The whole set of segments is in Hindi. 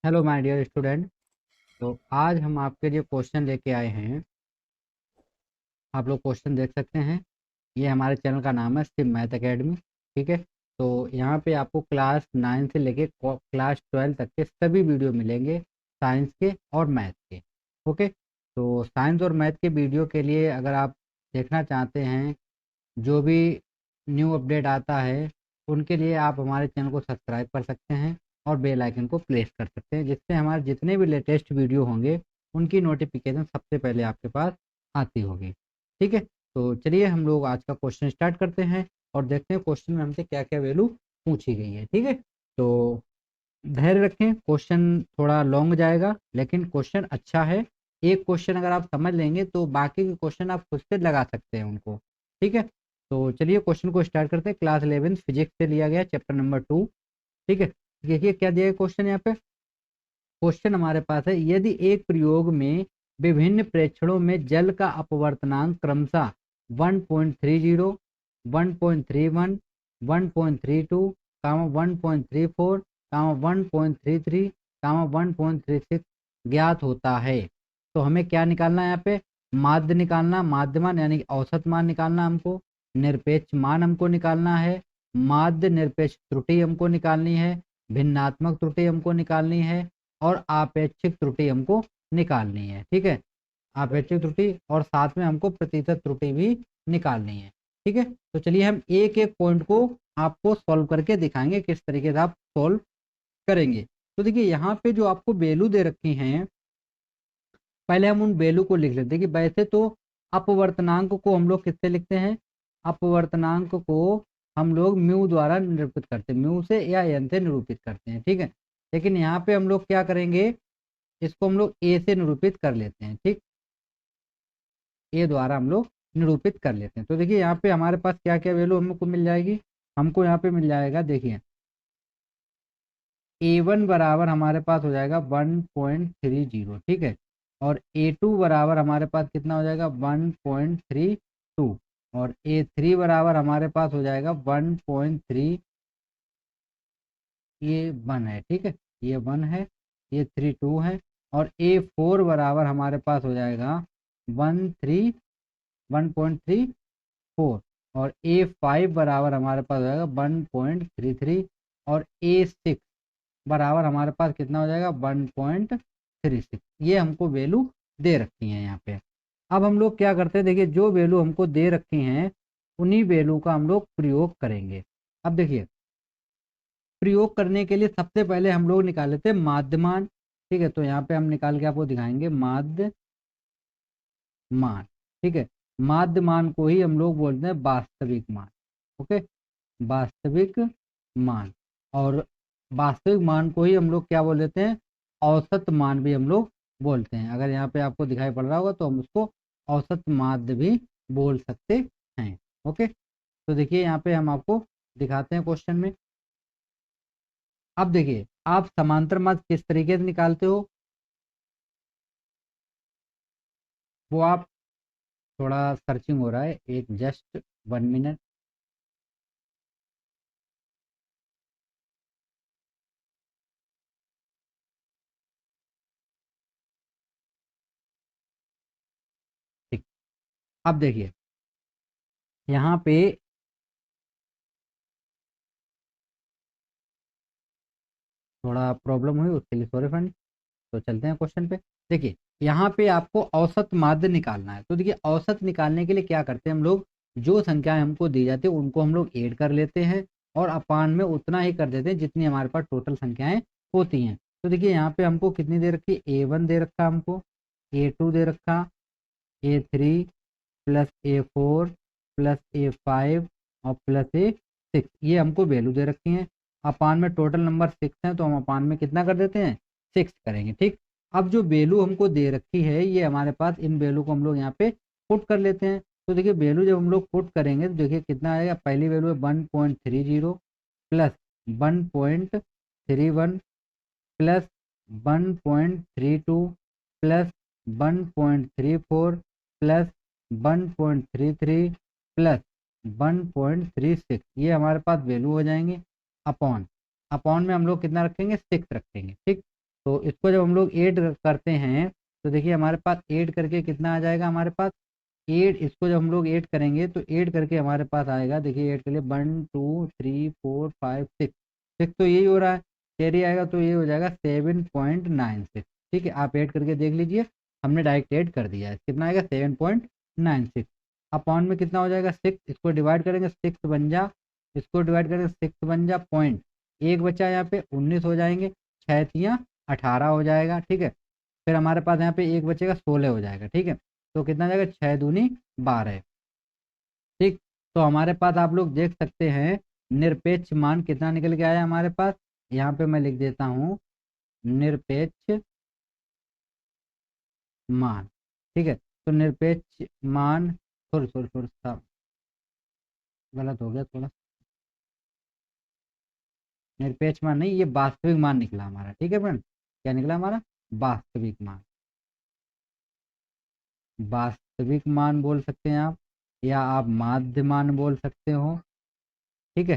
Hello my dear student. तो आज हम आपके लिए क्वेश्चन लेके आए हैं। आप लोग क्वेश्चन देख सकते हैं। ये हमारे चैनल का नाम है सिम मैथ एकेडमी। ठीक है। तो यहाँ पे आपको क्लास 9 से लेके क्लास 12 तक के सभी वीडियो मिलेंगे, साइंस के और मैथ के। ओके। तो साइंस और मैथ के वीडियो के लिए अगर आप देखना चाहते हैं, जो भी न्यू अपडेट आता है, उनके लिए आप हमारे चैनल को सब्सक्राइब कर सकते हैं और बेल आइकन को प्रेस कर सकते हैं, जिससे हमारे जितने भी लेटेस्ट वीडियो होंगे उनकी नोटिफिकेशन सबसे पहले आपके पास आती होगी। ठीक है। तो चलिए हम लोग आज का क्वेश्चन स्टार्ट करते हैं और देखते हैं क्वेश्चन में हमसे क्या क्या वैल्यू पूछी गई है। ठीक है। तो धैर्य रखें, क्वेश्चन थोड़ा लॉन्ग जाएगा लेकिन क्वेश्चन अच्छा है। एक क्वेश्चन अगर आप समझ लेंगे तो बाकी के क्वेश्चन आप खुद से लगा सकते हैं उनको। ठीक है। तो चलिए क्वेश्चन को स्टार्ट करते हैं। क्लास 11 फिजिक्स से लिया गया, चैप्टर नंबर 2। ठीक है। देखिए क्या दिया है क्वेश्चन यहाँ पे। क्वेश्चन हमारे पास है, यदि एक प्रयोग में विभिन्न प्रेक्षणों में जल का अपवर्तनांक क्रमशः 1.30, 1.31, 1.32, 1.34, 1.33, 1.36 ज्ञात होता है, तो हमें क्या निकालना है यहाँ पे। माध्य निकालना, माध्यमान यानी कि औसत मान निकालना हमको। निरपेक्ष मान हमको निकालना है। माध्य निरपेक्ष त्रुटि हमको निकालनी है। भिन्नात्मक त्रुटि हमको निकालनी है और आपेक्षिक त्रुटि हमको निकालनी है। ठीक है। आपेक्षिक त्रुटि और साथ में हमको प्रतिशत त्रुटि भी निकालनी है। ठीक है। तो चलिए हम एक एक पॉइंट को आपको सॉल्व करके दिखाएंगे किस तरीके से आप सॉल्व करेंगे। तो देखिए यहाँ पे जो आपको वैल्यू दे रखी हैं, पहले हम उन वैल्यू को लिख लेते हैं कि वैसे तो अपवर्तनांक को हम लोग किससे लिखते हैं। अपवर्तनांक को हम लोग म्यू द्वारा निरूपित करते हैं, म्यू से या एन से निरूपित करते हैं। ठीक है। लेकिन यहाँ पे हम लोग क्या करेंगे, इसको हम लोग ए से निरूपित कर लेते हैं। ठीक, ए द्वारा हम लोग निरूपित कर लेते हैं। तो देखिए यहाँ पे हमारे पास क्या क्या वैल्यू हमको मिल जाएगी। हमको यहाँ पे मिल जाएगा, देखिए A1 बराबर हमारे पास हो जाएगा 1.30। ठीक है। और A2 बराबर हमारे पास कितना हो जाएगा 1.32। और A3 बराबर हमारे पास हो जाएगा 1.3, ये 1 है। ठीक है, ये 1 है, ये 3 2 है। और A4 बराबर हमारे पास हो जाएगा 1.34। और A5 बराबर हमारे पास हो जाएगा 1.33। और A6 बराबर हमारे पास कितना हो जाएगा 1.36। ये हमको वैल्यू दे रखी है यहाँ पे। अब हम लोग क्या करते हैं, देखिए जो वैल्यू हमको दे रखी हैं उन्हीं वैल्यू का हम लोग प्रयोग करेंगे। अब देखिए प्रयोग करने के लिए सबसे पहले हम लोग निकाल लेते हैं माध्यमान। ठीक है। तो यहाँ पे हम निकाल के आपको दिखाएंगे माध्य मान। ठीक है। माध्य मान को ही हम लोग बोलते हैं वास्तविक मान। ओके, वास्तविक मान। और वास्तविक मान को ही हम लोग क्या बोल देते हैं, औसत मान भी हम लोग बोलते हैं। अगर यहाँ पे आपको दिखाई पड़ रहा होगा तो हम उसको औसत माध्य भी बोल सकते हैं। ओके। तो देखिए यहाँ पे हम आपको दिखाते हैं क्वेश्चन में। अब देखिए आप समांतर माध्य किस तरीके से निकालते हो, वो आप, थोड़ा सर्चिंग हो रहा है, एक जस्ट 1 मिनट। ठीक। अब देखिए यहाँ पे थोड़ा प्रॉब्लम हुई, उसके लिए सॉरी फ्रेंड। तो चलते हैं क्वेश्चन पे। देखिए यहाँ पे आपको औसत माध्य निकालना है। तो देखिए औसत निकालने के लिए क्या करते हैं हम लोग, जो संख्याएं हमको दी जाती है उनको हम लोग ऐड कर लेते हैं और अपान में उतना ही कर देते हैं जितनी हमारे पास टोटल संख्याएं होती हैं। तो देखिए यहाँ पे हमको कितनी दे रखी है, A1 दे रखा हमको, A2 दे रखा, A3 plus A4 plus A5 और प्लस A6, ये हमको वैल्यू दे रखी हैं। अपान में टोटल नंबर 6 है तो हम अपान में कितना कर देते हैं, 6 करेंगे। ठीक। अब जो वैल्यू हमको दे रखी है ये हमारे पास, इन वैल्यू को हम लोग यहाँ पे पुट कर लेते हैं। तो देखिए वैल्यू जब हम लोग पुट करेंगे तो देखिए कितना आएगा, पहली वैल्यू है 1.30 plus 1.31 plus 1.32 plus 1.34 plus 1.33 plus 1.36, ये हमारे पास वैल्यू हो जाएंगे। अपॉन, अपॉन में हम लोग कितना रखेंगे, 6 रखेंगे। ठीक। तो इसको जब हम लोग ऐड करते हैं तो देखिए हमारे पास ऐड करके कितना आ जाएगा हमारे पास, ऐड इसको जब हम लोग ऐड करेंगे तो ऐड करके हमारे पास आएगा, देखिए ऐड कर लिए 1 2 3 4 5 6, 6 तो यही हो रहा है, कैरी आएगा तो ये हो जाएगा 7.96। ठीक है, आप ऐड करके देख लीजिए, हमने डायरेक्ट ऐड कर दिया है, कितना आएगा 7.96। अपॉन में कितना हो जाएगा 6, इसको डिवाइड करेंगे 6 बन जा, इसको डिवाइड करेंगे 6 बन जा पॉइंट, एक बचा यहाँ पे 19 हो जाएंगे, 6 × 18 हो जाएगा। ठीक है, फिर हमारे पास यहाँ पे एक बचेगा 16 हो जाएगा। ठीक है, तो कितना जाएगा 6 दूनी 12। ठीक, तो हमारे पास आप लोग देख सकते हैं निरपेक्ष मान कितना निकल के आया हमारे पास, यहाँ पे मैं लिख देता हूँ निरपेक्ष मान। ठीक है, तो निरपेक्ष मान, सॉरी सॉरी सॉरी सा गलत हो गया थोड़ा, निरपेक्ष मान नहीं, ये वास्तविक मान निकला हमारा। ठीक है फ्रेंड, क्या निकला हमारा, वास्तविक मान। वास्तविक मान बोल सकते हैं आप, या आप माध्य मान बोल सकते हो। ठीक है,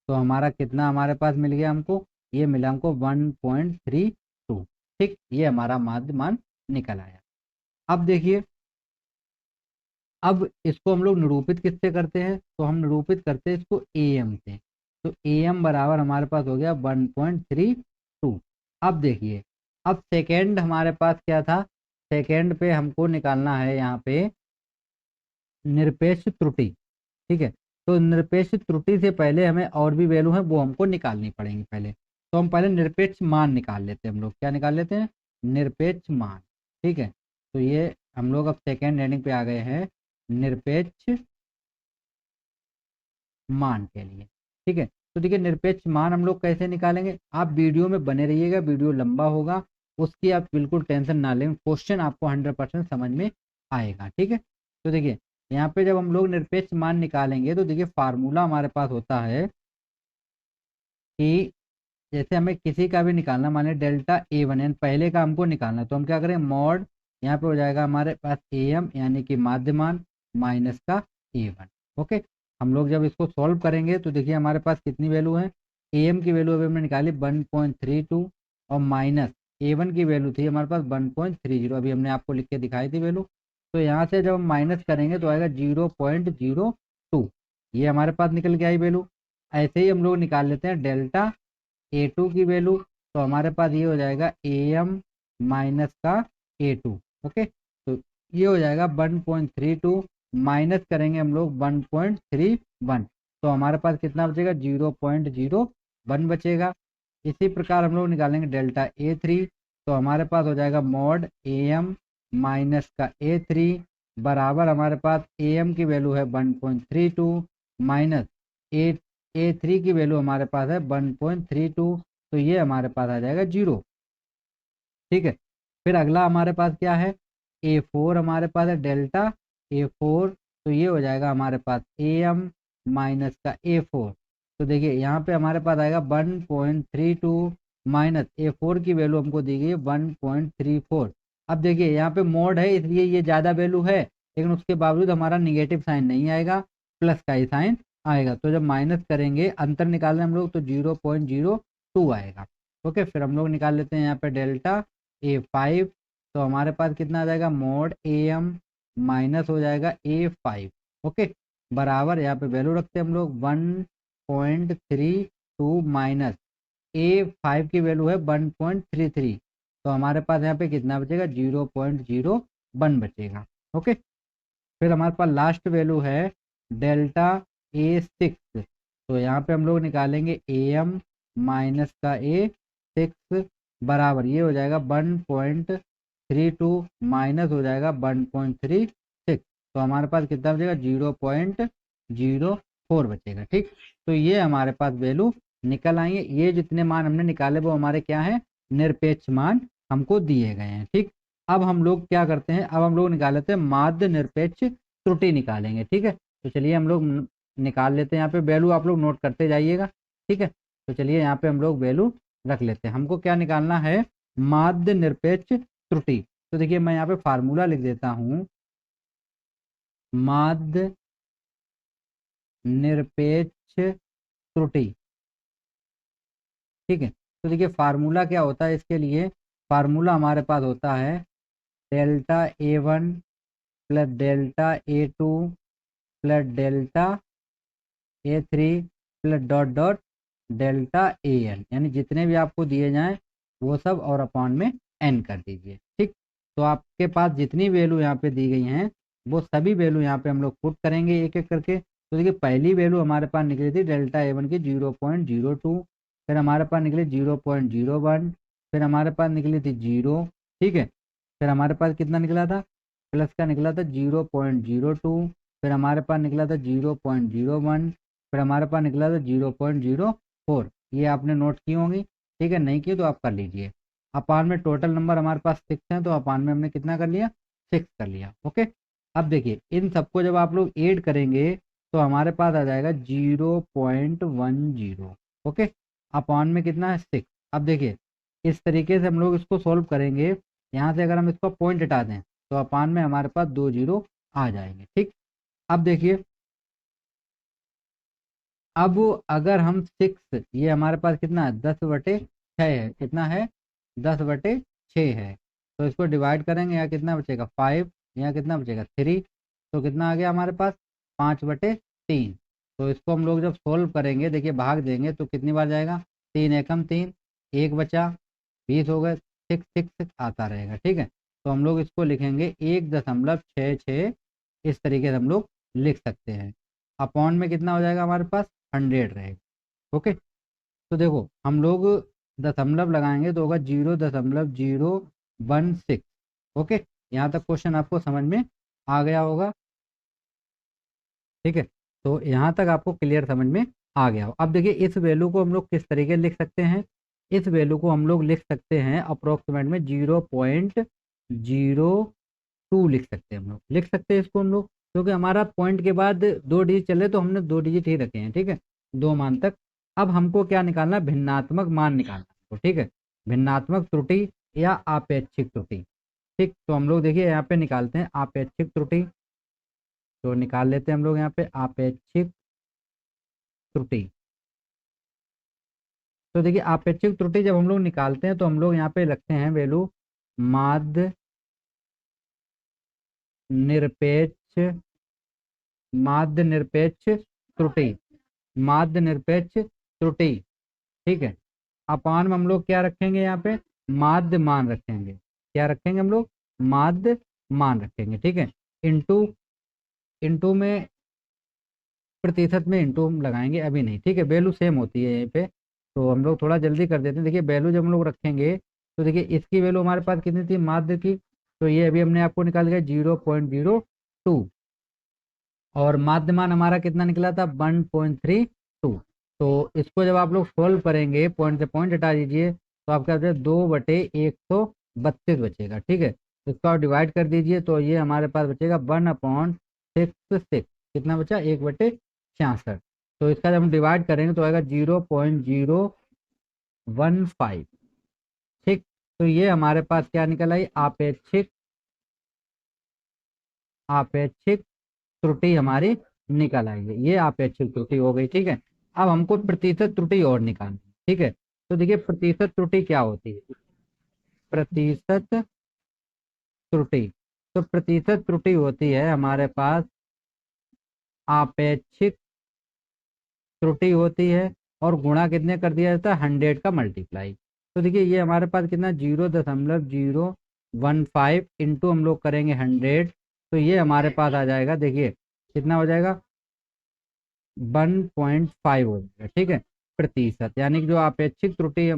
तो हमारा कितना हमारे पास मिल गया हमको, ये मिला हमको 1.32। ठीक, ये हमारा माध्य मान निकल आया। अब देखिए, अब इसको हम लोग निरूपित किससे करते हैं, तो हम निरूपित करते हैं इसको एम से। तो एम बराबर हमारे पास हो गया 1.32। अब देखिए, अब सेकेंड हमारे पास क्या था, सेकेंड पे हमको निकालना है यहाँ पे निरपेक्ष त्रुटि। ठीक है, तो निरपेक्ष त्रुटि से पहले हमें और भी वैल्यू है वो हमको निकालनी पड़ेंगी पहले, तो हम पहले निरपेक्ष मान निकाल लेते हैं, हम लोग क्या निकाल लेते हैं, निरपेक्ष मान। ठीक है, तो ये हम लोग अब सेकेंड हेडिंग पे आ गए हैं निरपेक्ष मान के लिए। ठीक है, तो देखिए निरपेक्ष मान हम लोग कैसे निकालेंगे, आप वीडियो में बने रहिएगा, वीडियो लंबा होगा, उसकी आप बिल्कुल टेंशन ना लें, क्वेश्चन आपको 100% समझ में आएगा। ठीक है, तो देखिए यहाँ पे जब हम लोग निरपेक्ष मान निकालेंगे तो देखिए फार्मूला हमारे पास होता है कि जैसे हमें किसी का भी निकालना, माने डेल्टा A1 एन पहले का हमको निकालना, तो हम क्या करें मॉड, यहाँ पे हो जाएगा हमारे पास AM यानी कि माध्यमान माइनस का A1। ओके, हम लोग जब इसको सॉल्व करेंगे तो देखिए हमारे पास कितनी वैल्यू है, AM की वैल्यू अभी हमने निकाली 1.32 और माइनस A1 की वैल्यू थी हमारे पास 1.30, अभी हमने आपको लिख के दिखाई थी वैल्यू। तो यहाँ से जब हम माइनस करेंगे तो आएगा 0.02, ये हमारे पास निकल के आई वैल्यू। ऐसे ही हम लोग निकाल लेते हैं डेल्टा A2 की वैल्यू, तो हमारे पास ये हो जाएगा AM माइनस का A2। ओके, तो ये हो जाएगा 1.32 माइनस करेंगे हम लोग 1.31, तो हमारे पास कितना बचेगा 0.01 बचेगा। इसी प्रकार हम लोग निकालेंगे डेल्टा A3, तो हमारे पास हो जाएगा मॉड AM माइनस का A3 बराबर हमारे पास AM की वैल्यू है 1.32 माइनस A3 की वैल्यू हमारे पास है 1.32, तो ये हमारे पास आ जाएगा 0। ठीक है, फिर अगला हमारे पास क्या है, A4 हमारे पास है डेल्टा A4, तो ये हो जाएगा हमारे पास AM माइनस का A4। तो देखिए यहाँ पे हमारे पास आएगा 1.32 माइनस A4 की वैल्यू हमको दी गई है 1.34। अब देखिए यहाँ पे मोड है इसलिए ये ज़्यादा वैल्यू है, लेकिन उसके बावजूद हमारा निगेटिव साइन नहीं आएगा, प्लस का ही साइन आएगा। तो जब माइनस करेंगे अंतर निकाल रहे हम लोग तो 0.02 आएगा। ओके, फिर हम लोग निकाल लेते हैं यहाँ पे डेल्टा A5, तो हमारे पास कितना आ जाएगा मोड AM माइनस हो जाएगा A5। ओके, बराबर यहाँ पे वैल्यू रखते हैं हम लोग 1.32 माइनस A5 की वैल्यू है 1.33, तो हमारे पास यहाँ पे कितना बचेगा 0.01 बचेगा। ओके, फिर हमारे पास लास्ट वैल्यू है डेल्टा A6, तो यहाँ पे हम लोग निकालेंगे AM माइनस का A6 बराबर ये हो जाएगा 1.32 माइनस हो जाएगा 1.36, तो हमारे पास कितना बचेगा 0.04 बचेगा। ठीक, तो ये हमारे पास वैल्यू निकल आएंगे, ये जितने मान हमने निकाले वो हमारे क्या है, निरपेक्ष मान हमको दिए गए हैं। ठीक, अब हम लोग क्या करते हैं, अब हम लोग निकाल लेते हैं माध्य निरपेक्ष त्रुटि निकालेंगे। ठीक है, तो चलिए हम लोग निकाल लेते हैं, यहाँ पे वैल्यू आप लोग नोट करते जाइएगा। ठीक है, तो चलिए यहाँ पे हम लोग वैल्यू रख लेते हैं, हमको क्या निकालना है, माध्य निरपेक्ष त्रुटि। तो देखिए मैं यहाँ पे फार्मूला लिख देता हूँ, माध्य निरपेक्ष त्रुटि। ठीक है, तो देखिए फार्मूला क्या होता है इसके लिए, फार्मूला हमारे पास होता है delta A1 plus delta A2 plus delta A3 plus dot dot delta AN, यानी जितने भी आपको दिए जाएं वो सब और अपॉन में n कर दीजिए। ठीक, तो आपके पास जितनी वैल्यू यहाँ पे दी गई हैं वो सभी वैल्यू यहाँ पे हम लोग पुट करेंगे एक एक करके। तो देखिए पहली वैल्यू हमारे पास निकली थी डेल्टा A1 की 0.02, फिर हमारे पास निकली 0.01, फिर हमारे पास निकली थी 0। ठीक है, फिर हमारे पास कितना निकला था, प्लस का निकला था 0.02, फिर हमारे पास निकला था 0.01, फिर हमारे पास निकला था 0.04। ये आपने नोट की होंगी, ठीक है, नहीं की तो आप कर लीजिए। अपान में टोटल नंबर हमारे पास 6 हैं, तो अपान में हमने कितना कर लिया, 6 कर लिया। ओके, अब देखिए इन सबको जब आप लोग ऐड करेंगे तो हमारे पास आ जाएगा 0.10। ओके, अपान में कितना है, 6। अब देखिए इस तरीके से हम लोग इसको सॉल्व करेंगे। यहाँ से अगर हम इसको पॉइंट हटा दें तो अपान में हमारे पास 2 जीरो आ जाएंगे। ठीक, अब देखिए अब अगर हम 6, ये हमारे पास कितना है, 10/6 है, कितना है, 10/6 है, तो इसको डिवाइड करेंगे, यहाँ कितना बचेगा 5, यहाँ कितना बचेगा 3, तो कितना आ गया हमारे पास 5/3। तो इसको हम लोग जब सोल्व करेंगे, देखिए भाग देंगे तो कितनी बार जाएगा, 3 एकम 3, 1 बचा, 20 हो गए, 6 आता रहेगा। ठीक है, तो हम लोग इसको लिखेंगे 1.66, इस तरीके से हम लोग लिख सकते हैं। अपॉन में कितना हो जाएगा हमारे पास, 100 रहेगा। ओके, तो देखो हम लोग दशमलव लगाएंगे तो होगा 0.016। ओके, यहाँ तक क्वेश्चन आपको समझ में आ गया होगा। ठीक है, तो यहाँ तक आपको क्लियर समझ में आ गया हो। अब देखिए इस वैल्यू को हम लोग किस तरीके लिख सकते हैं, इस वैल्यू को हम लोग लिख सकते हैं अप्रोक्सीमेट में 0.02 लिख सकते हैं, हम लोग लिख सकते हैं इसको हम लोग, क्योंकि हमारा पॉइंट के बाद 2 डिजिट चले तो हमने 2 डिजिट ही रखे हैं। ठीक है, 2 मान तक। अब हमको क्या निकालना है, भिन्नात्मक मान निकालना है। ठीक है, भिन्नात्मक त्रुटि या आपेक्षिक त्रुटि। ठीक, तो हम लोग देखिए यहाँ पे निकालते हैं आपेक्षिक त्रुटि, तो निकाल लेते हैं हम लोग यहाँ पे आपेक्षिक त्रुटि। तो देखिए आपेक्षिक त्रुटि जब हम लोग निकालते हैं तो हम लोग यहाँ पे रखते हैं वैल्यू माध्य निरपेक्ष, माध्य निरपेक्ष त्रुटि, माध्य निरपेक्ष त्रुटि। ठीक है, अपान में हम लोग क्या रखेंगे, यहाँ पे माध्य मान रखेंगे, क्या रखेंगे हम लोग, माध्य मान रखेंगे। ठीक है, इंटू, इंटू में प्रतिशत में इंटू हम लगाएंगे, अभी नहीं। ठीक है, वैल्यू सेम होती है यहीं पे, तो हम लोग थोड़ा जल्दी कर देते हैं। देखिए वैल्यू जब हम लोग रखेंगे तो देखिए इसकी वैल्यू हमारे पास कितनी थी, माध्य की, तो ये अभी हमने आपको निकाल दिया 0.02, और माध्यमान हमारा कितना निकला था 1.32। तो इसको जब आप लोग सोल्व करेंगे, पॉइंट से पॉइंट हटा दीजिए तो आपका 2/132 बचेगा। ठीक है, इसको आप डिवाइड कर दीजिए तो ये हमारे पास बचेगा 1/66, कितना बचा, 1/66। तो इसका जब हम डिवाइड करेंगे तो आएगा 0.015। ठीक, तो ये हमारे पास क्या निकल आई, आपेक्षिक, आपेक्षिक त्रुटि हमारी निकल आई है, ये आपेक्षिक त्रुटि हो गई। ठीक है, अब हमको प्रतिशत त्रुटि और निकालनी है। ठीक है, तो देखिए प्रतिशत त्रुटि क्या होती है, प्रतिशत त्रुटि, तो प्रतिशत त्रुटि होती है हमारे पास आपेक्षिक त्रुटि होती है, और गुणा कितने कर दिया जाता है, 100 का मल्टीप्लाई। तो देखिए ये हमारे पास कितना 0.015 इंटू हम लोग करेंगे 100, तो ये हमारे पास आ जाएगा, देखिए कितना हो जाएगा, 1.5 हो जाएगा। ठीक है, प्रतिशत, यानी कि जो अपेक्षित त्रुटि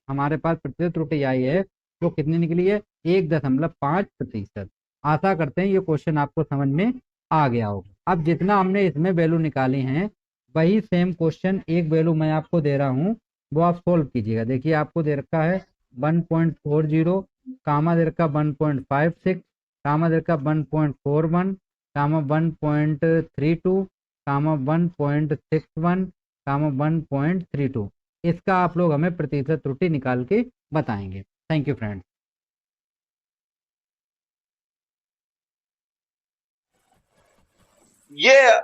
हमारे पास प्रतिशत त्रुटि आई है वो कितनी निकली है, 1.5%। आशा करते हैं ये क्वेश्चन आपको समझ में आ गया होगा। अब जितना हमने इसमें वैल्यू निकाली हैं वही सेम क्वेश्चन एक वैल्यू मैं आपको दे रहा हूँ, वो आप सोल्व कीजिएगा। देखिए आपको दे रखा है 1.40, कामा दे रखा 1.56, कामा दे रखा 1.41, कामा 1.32, कामा 1.61, कामा 1.32। इसका आप लोग हमें प्रतिशत त्रुटि निकाल के बताएंगे। Thank you friends. Yeah.